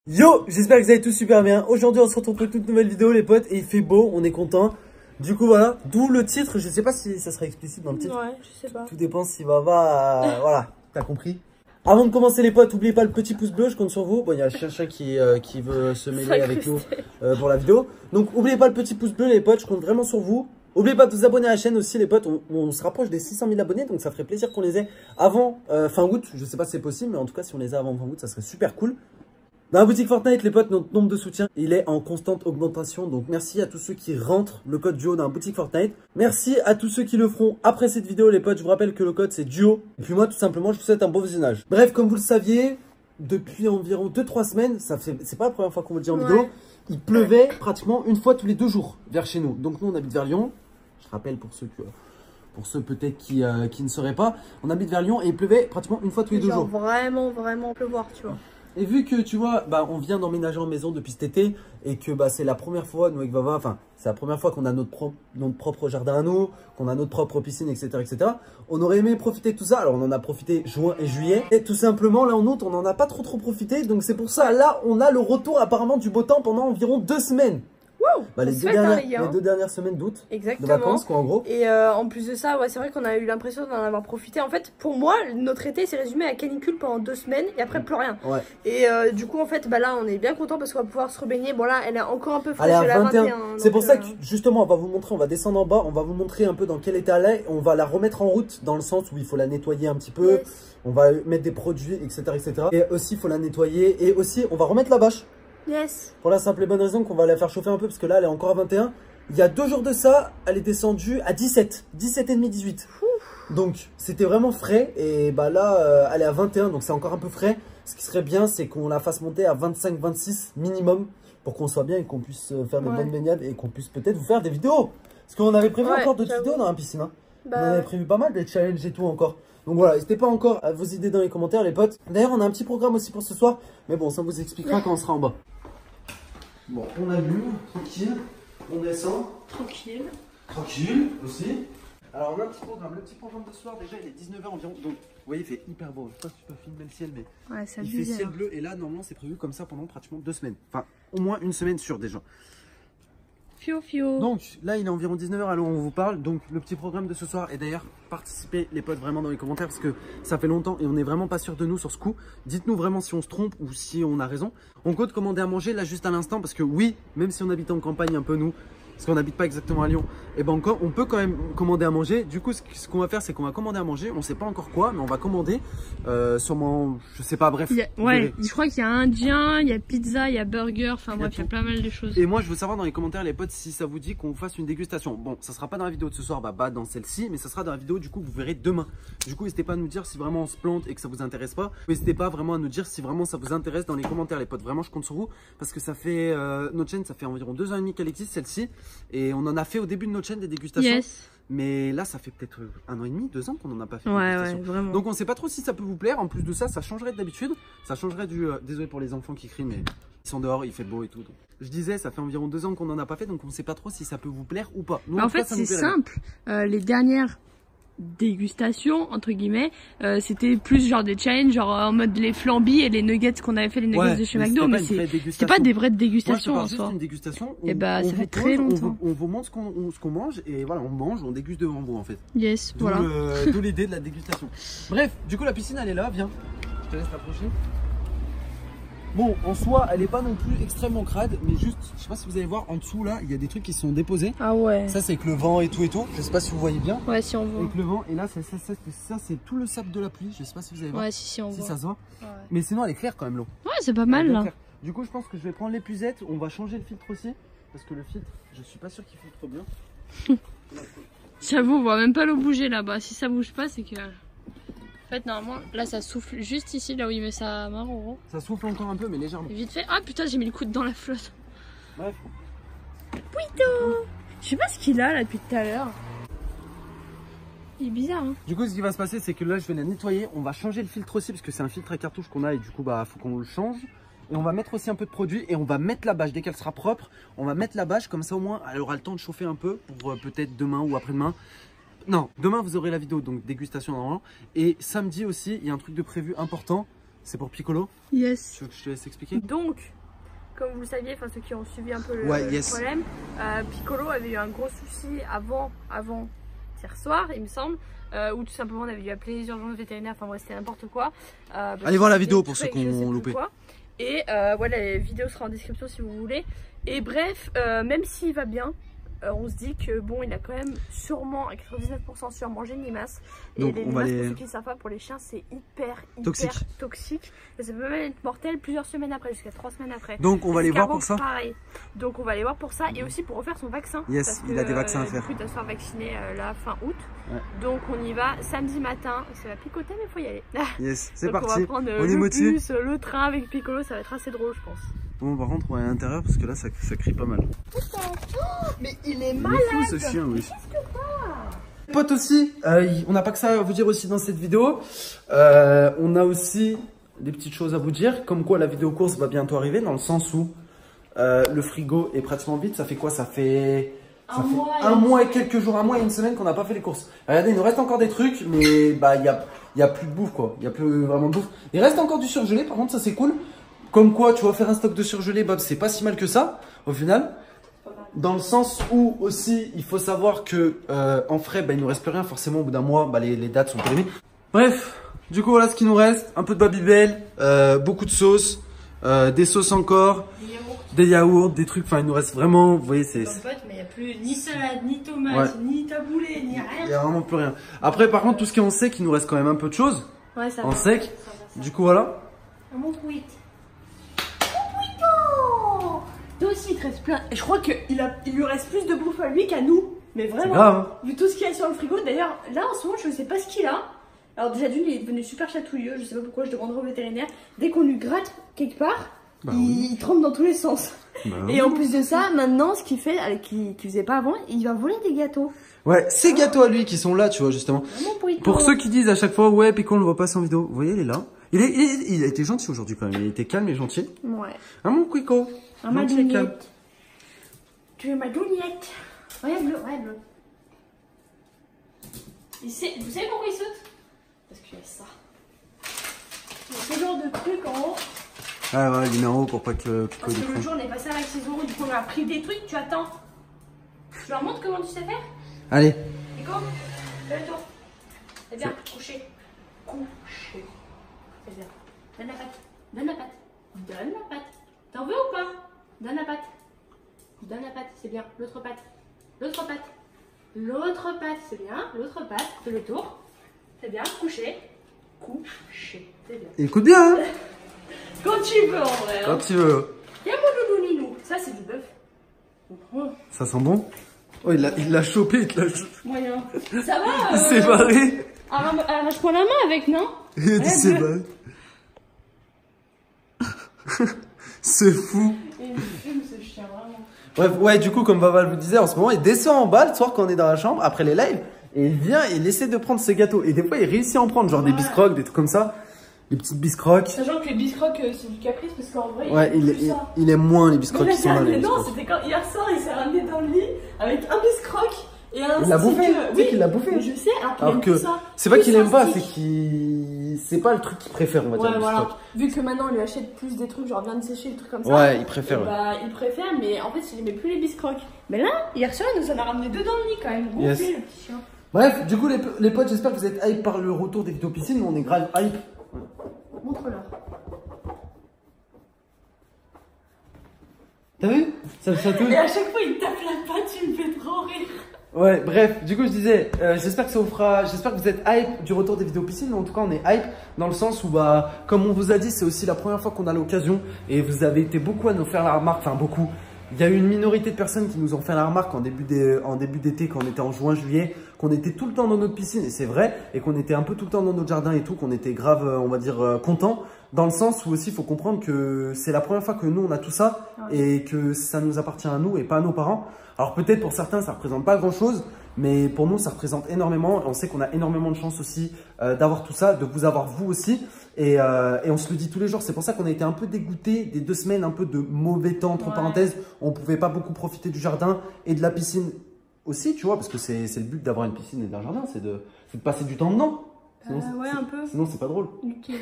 Yo, j'espère que vous allez tous super bien. Aujourd'hui on se retrouve pour une toute nouvelle vidéo les potes et il fait beau, on est content. Du coup voilà, d'où le titre, je sais pas si ça sera explicite dans le titre. Ouais, je sais pas. Tout dépend si voilà, t'as compris. Avant de commencer les potes, n'oubliez pas le petit pouce bleu, je compte sur vous. Bon, il y a Chien qui veut se mêler avec nous pour la vidéo. Donc n'oubliez pas le petit pouce bleu les potes, je compte vraiment sur vous. N'oubliez pas de vous abonner à la chaîne aussi les potes, on se rapproche des 600 000 abonnés, donc ça ferait plaisir qu'on les ait avant fin août. Je sais pas si c'est possible, mais en tout cas si on les a avant fin août, ça serait super cool. Dans la boutique Fortnite, les potes, notre nombre de soutiens, il est en constante augmentation. Donc, merci à tous ceux qui rentrent le code DUO dans la boutique Fortnite. Merci à tous ceux qui le feront après cette vidéo, les potes. Je vous rappelle que le code, c'est DUO. Et puis moi, tout simplement, je vous souhaite un bon visionnage. Bref, comme vous le saviez, depuis environ 2-3 semaines, c'est pas la première fois qu'on vous le dit en vidéo, il pleuvait pratiquement une fois tous les 2 jours vers chez nous. Donc, nous, on habite vers Lyon. Je rappelle pour ceux peut-être qui ne sauraient pas, on habite vers Lyon et il pleuvait pratiquement une fois tous les 2 jours. Vraiment pleuvoir, tu vois. Et vu que tu vois, on vient d'emménager en maison depuis cet été et que c'est la première fois, nous avec Vava, enfin, c'est la première fois qu'on a notre propre jardin à nous, qu'on a notre propre piscine, etc., etc. On aurait aimé profiter de tout ça. Alors, on en a profité juin et juillet. Et tout simplement, là en août, on n'en a pas trop profité. Donc, c'est pour ça, là, on a le retour apparemment du beau temps pendant environ 2 semaines. Wow, les deux dernières semaines d'août. Exactement. De vacances, quoi, en gros. Et en plus de ça, ouais, c'est vrai qu'on a eu l'impression d'en avoir profité. En fait, pour moi, notre été s'est résumé à canicule pendant 2 semaines et après plus rien. Ouais. Et du coup, en fait, là, on est bien content parce qu'on va pouvoir se rebaigner. Bon, là, elle est encore un peu fraîche. Elle est à 21. C'est pour ça que, justement, on va vous montrer, on va descendre en bas, on va vous montrer un peu dans quel état elle est. On va la remettre en route dans le sens où il faut la nettoyer un petit peu. Yes. On va mettre des produits, etc., etc. Et aussi, il faut la nettoyer. Et aussi, on va remettre la bâche. Yes. Pour la simple et bonne raison qu'on va la faire chauffer un peu parce que là elle est encore à 21. Il y a 2 jours de ça, elle est descendue à 17, 17,5, 18. Ouf. Donc c'était vraiment frais et là elle est à 21 donc c'est encore un peu frais. Ce qui serait bien c'est qu'on la fasse monter à 25, 26 minimum pour qu'on soit bien et qu'on puisse faire de bonnes baignades et qu'on puisse peut-être vous faire des vidéos. Parce qu'on avait prévu encore d'autres vidéos dans la piscine. Hein. On avait prévu pas mal des challenges et tout encore. Donc voilà, n'hésitez pas encore à vos idées dans les commentaires les potes. D'ailleurs on a un petit programme aussi pour ce soir. Mais bon ça vous expliquera quand on sera en bas. Bon, on allume, tranquille, on descend. Tranquille. Tranquille aussi. Alors on a un petit programme. Le petit programme de ce soir, déjà il est 19 h environ. Donc vous voyez, il fait hyper beau. Je sais pas si tu peux filmer le ciel, mais ouais, ça il fait ciel bleu. Et là, normalement, c'est prévu comme ça pendant pratiquement 2 semaines. Enfin, au moins 1 semaine sûre déjà. Fio fio. Donc là il est environ 19 h, alors on vous parle. Donc le petit programme de ce soir, et d'ailleurs participez les potes vraiment dans les commentaires parce que ça fait longtemps et on n'est vraiment pas sûr de nous sur ce coup. Dites-nous vraiment si on se trompe ou si on a raison. On compte commander à manger là juste à l'instant parce que oui, même si on habite en campagne un peu nous, parce qu'on n'habite pas exactement à Lyon, et encore on peut quand même commander à manger. Du coup ce qu'on va faire c'est qu'on va commander à manger, on sait pas encore quoi, mais on va commander sûrement, je sais pas, bref. Je crois qu'il y a indien, il y a pizza, il y a burger, enfin bref, il y a plein mal de choses. Et moi je veux savoir dans les commentaires les potes si ça vous dit qu'on fasse une dégustation. Bon, ça sera pas dans la vidéo de ce soir, pas dans celle-ci, mais ça sera dans la vidéo du coup que vous verrez demain. Du coup n'hésitez pas à nous dire si vraiment on se plante et que ça vous intéresse pas. N'hésitez pas vraiment à nous dire si vraiment ça vous intéresse dans les commentaires les potes. Vraiment je compte sur vous parce que ça fait notre chaîne, ça fait environ 2 ans et demi qu'elle existe celle-ci. Et on en a fait au début de notre chaîne des dégustations. Yes. Mais là, ça fait peut-être 1 an et demi, 2 ans qu'on n'en a pas fait. Ouais, vraiment. Donc on sait pas trop si ça peut vous plaire. En plus de ça, ça changerait d'habitude. Ça changerait du... désolé pour les enfants qui crient, mais ils sont dehors, il fait beau et tout. Donc. Je disais, ça fait environ 2 ans qu'on n'en a pas fait. Donc on sait pas trop si ça peut vous plaire ou pas. Nous, en fait, c'est simple. Les dernières dégustation entre guillemets c'était plus genre des challenges genre en mode les flambis et les nuggets qu'on avait fait, les nuggets de chez McDo, mais c'était pas des vraies dégustations. Moi, je te parle juste d'une dégustation où et ça fait très longtemps on vous montre ce qu'on mange et voilà, on mange, on déguste devant vous en fait. Yes, voilà. D'où l'idée de la dégustation. Bref, du coup la piscine elle est là, viens, je te laisse t'approcher. Bon, en soi, elle est pas non plus extrêmement crade, mais juste, je sais pas si vous allez voir, en dessous là, il y a des trucs qui sont déposés. Ah ouais. Ça, c'est avec le vent et tout et tout. Je sais pas si vous voyez bien. Ouais, si on voit. Avec le vent, et là, ça c'est tout le sable de la pluie. Je sais pas si vous allez voir. Ouais, si on voit. Si ça se voit. Ouais. Mais sinon, elle est claire quand même l'eau. Ouais, c'est pas mal là. Du coup, je pense que je vais prendre l'épuisette. On va changer le filtre aussi, parce que le filtre, je suis pas sûr qu'il filtre trop bien. J'avoue, on voit même pas l'eau bouger là-bas. Si ça bouge pas, c'est que. En fait, normalement, là, ça souffle juste ici, là où il met sa main, en gros. Ça souffle encore un peu, mais légèrement. Vite fait. Ah putain, j'ai mis le coude dans la flotte. Bref. Puito. Je sais pas ce qu'il a là depuis tout à l'heure. Il est bizarre, hein. Du coup, ce qui va se passer, c'est que là, je vais la nettoyer. On va changer le filtre aussi, parce que c'est un filtre à cartouche qu'on a et du coup, faut qu'on le change. Et on va mettre aussi un peu de produit et on va mettre la bâche. Dès qu'elle sera propre, on va mettre la bâche. Comme ça, au moins, elle aura le temps de chauffer un peu pour peut-être demain ou après-demain. Non, demain, vous aurez la vidéo, donc dégustation normalement. Et samedi aussi, il y a un truc de prévu important. C'est pour Piccolo? Yes. Tu veux que je te laisse expliquer? Donc, comme vous le saviez, enfin ceux qui ont suivi un peu le problème, Piccolo avait eu un gros souci avant hier soir, il me semble, où tout simplement on avait dû appeler les urgences vétérinaires, enfin bref, c'était n'importe quoi. Allez voir la vidéo pour ceux qui ont loupé. Et voilà, la vidéo sera en description si vous voulez. Et bref, même s'il va bien, on se dit que bon, il a quand même sûrement, à 99% sûr, mangé une limace. Et donc, les limaces, pour ceux qui ne savent pas, pour les chiens, c'est hyper toxique. Et ça peut même être mortel plusieurs semaines après, jusqu'à 3 semaines après. Donc on va aller voir pour ça. Pareil. Donc on va aller voir pour ça et aussi pour refaire son vaccin. Yes, parce il a des vaccins à faire. Du coup, il doit se faire vacciner là fin août. Ouais. Donc on y va samedi matin. Ça va picoter, mais il faut y aller. Yes, c'est parti. On va prendre le bus, le train avec Piccolo, ça va être assez drôle, je pense. Bon, par contre, on va à l'intérieur parce que là, ça crie pas mal. Oh, mais il est malade. Il est fou, ce chien, oui. Qu'est-ce que t'as? Potes aussi, on n'a pas que ça à vous dire aussi dans cette vidéo. On a aussi des petites choses à vous dire. Comme quoi, la vidéo course va bientôt arriver, dans le sens où le frigo est pratiquement vide. Ça fait quoi? Ça fait un mois et quelques jours, un mois et une semaine qu'on n'a pas fait les courses. Regardez, il nous reste encore des trucs, mais bah il y a plus de bouffe, quoi. Il y a plus vraiment de bouffe. Il reste encore du surgelé, par contre, ça c'est cool. Comme quoi, tu vas faire un stock de surgelé, Bob, c'est pas si mal que ça, au final. Dans le sens où aussi, il faut savoir que en frais, bah, il nous reste plus rien. Forcément, au bout d'un mois, bah, les dates sont périmées. Bref, du coup, voilà ce qu'il nous reste. Un peu de Babybel, beaucoup de sauce, des sauces encore, des yaourts, des trucs. Enfin, il nous reste vraiment, vous voyez, c'est... Mais il n'y a plus ni salade, ni tomate, ni taboulé, ni rien. Il n'y a vraiment plus rien. Après, par contre, tout ce qui est en sec, il nous reste quand même un peu de choses. Ouais, ça en sec. Du coup, voilà. Un bon tweet. Toi aussi, il te reste plein. Je crois qu'il lui reste plus de bouffe à lui qu'à nous. Mais vraiment, grave, hein. Vu tout ce qu'il y a sur le frigo. D'ailleurs, là en ce moment, je sais pas ce qu'il a. Alors, déjà, d'une, il est devenu super chatouilleux. Je sais pas pourquoi, je demanderai au vétérinaire. Dès qu'on lui gratte quelque part, il trempe dans tous les sens. Et en plus de ça, maintenant, ce qu'il fait, qu'il faisait pas avant, il va voler des gâteaux. Ouais, ces gâteaux à lui qui sont là, tu vois, justement. Pour ceux qui disent à chaque fois, ouais, Pico, on le voit pas en vidéo. Vous voyez, il est là. Il a été gentil aujourd'hui quand même. Il était calme et gentil. Ouais. Mon Pico. Ma douillette. Tu es ma douillette. Regarde-le, regarde-le. Vous savez pourquoi il saute? Parce qu'il y a ça. Il y a ce genre de truc en haut. Ah ouais, il est en haut pour pas que Pico Parce que le jour on est passé avec ses euros, du coup on a pris des trucs, tu attends. Je leur montre comment tu sais faire? Allez. Pico, fais-le tour. C'est bien, couché. Couché. C'est bien. Donne la patte. Donne la patte. Donne la patte. T'en veux ou pas? Donne la patte. Donne la patte, c'est bien. L'autre patte. L'autre patte. L'autre patte, c'est bien. L'autre patte. Fais le tour. C'est bien. Couché. Couché. C'est bien. Écoute bien, hein. Quand tu veux, en vrai. Quand tu veux. Y'a mon doudou Ninou. Ça, c'est du bœuf. Ça sent bon? Oh, il l'a chopé, il te l'a chopé. Moyen. Ça va? Il s'est barré. Arrache-moi la main avec, non? Il s'est barré. C'est fou. Il fume ce chien, vraiment. Bref, ouais, du coup, comme Baval vous disait, en ce moment, il descend en bas le soir quand on est dans la chambre, après les lives, et il vient et il essaie de prendre ses gâteaux. Et des fois, il réussit à en prendre, genre des biscrocs, des trucs comme ça. Des petites biscrocs. Sachant que les biscrocs, c'est du caprice, parce qu'en vrai, ouais, il aime moins les biscrocs qui sont là. Non, c'était quand hier soir, il s'est ramené dans le lit avec un biscroc. Et un il l'a bouffé, tu sais qu'il l'a bouffé. Je sais, alors qu'il aime ça. C'est pas qu'il aime pas, c'est qu'il... C'est pas le truc qu'il préfère, on va dire. Ouais, voilà. Vu que maintenant, on lui achète plus des trucs, genre viande séchée, des trucs comme ça. Ouais, il préfère. Bah, il préfère, mais en fait, il aimait plus les biscrocs. Mais là, hier soir, il nous en a ramené 2 dans le lit quand même. Gonflé, le petit chien. Bref, du coup, les potes, j'espère que vous êtes hype par le retour des vidéos piscines. On est grave hype. Montre-leur. T'as vu? Ça le chatouille. Et à chaque fois, il tape la patte, il me fait trop rire. Ouais, bref, du coup, je disais, j'espère que ça vous fera. J'espère que vous êtes hype du retour des vidéos piscines. En tout cas, on est hype dans le sens où, bah, comme on vous a dit, c'est aussi la première fois qu'on a l'occasion. Et vous avez été beaucoup à nous faire la remarque, enfin, beaucoup. Il y a eu une minorité de personnes qui nous ont fait la remarque en début d'été, quand on était en juin, juillet, qu'on était tout le temps dans notre piscine, et c'est vrai, et qu'on était un peu tout le temps dans notre jardin et tout, qu'on était grave, on va dire, content, dans le sens où aussi il faut comprendre que c'est la première fois que nous on a tout ça, et que ça nous appartient à nous et pas à nos parents. Alors peut-être pour certains ça représente pas grand chose, mais pour nous ça représente énormément, et on sait qu'on a énormément de chance aussi d'avoir tout ça, de vous avoir vous aussi. Et on se le dit tous les jours, c'est pour ça qu'on a été un peu dégoûté des 2 semaines, un peu de mauvais temps, entre parenthèses. On pouvait pas beaucoup profiter du jardin et de la piscine aussi, tu vois, parce que c'est le but d'avoir une piscine et d'un jardin, c'est de passer du temps dedans. Sinon, ouais, un peu. Sinon, c'est pas drôle. Okay.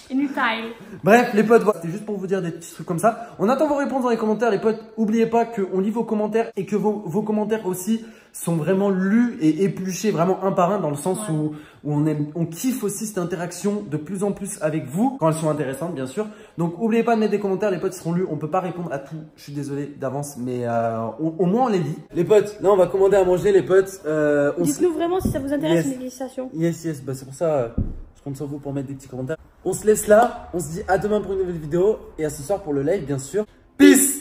Inutile. Bref, les potes, voilà, c'était juste pour vous dire des petits trucs comme ça. On attend vos réponses dans les commentaires, les potes. N'oubliez pas qu'on lit vos commentaires et que vos commentaires aussi sont vraiment lus et épluchés vraiment un par un, dans le sens où on kiffe aussi cette interaction de plus en plus avec vous, quand elles sont intéressantes bien sûr. Donc n'oubliez pas de mettre des commentaires, les potes seront lus. On peut pas répondre à tout, je suis désolé d'avance, mais au moins on les lit. Les potes, là on va commander à manger, les potes. Dites-nous vraiment si ça vous intéresse, une dégustation. Yes, bah, c'est pour ça, je compte sur vous pour mettre des petits commentaires. On se laisse là, on se dit à demain pour une nouvelle vidéo et à ce soir pour le live bien sûr. Peace!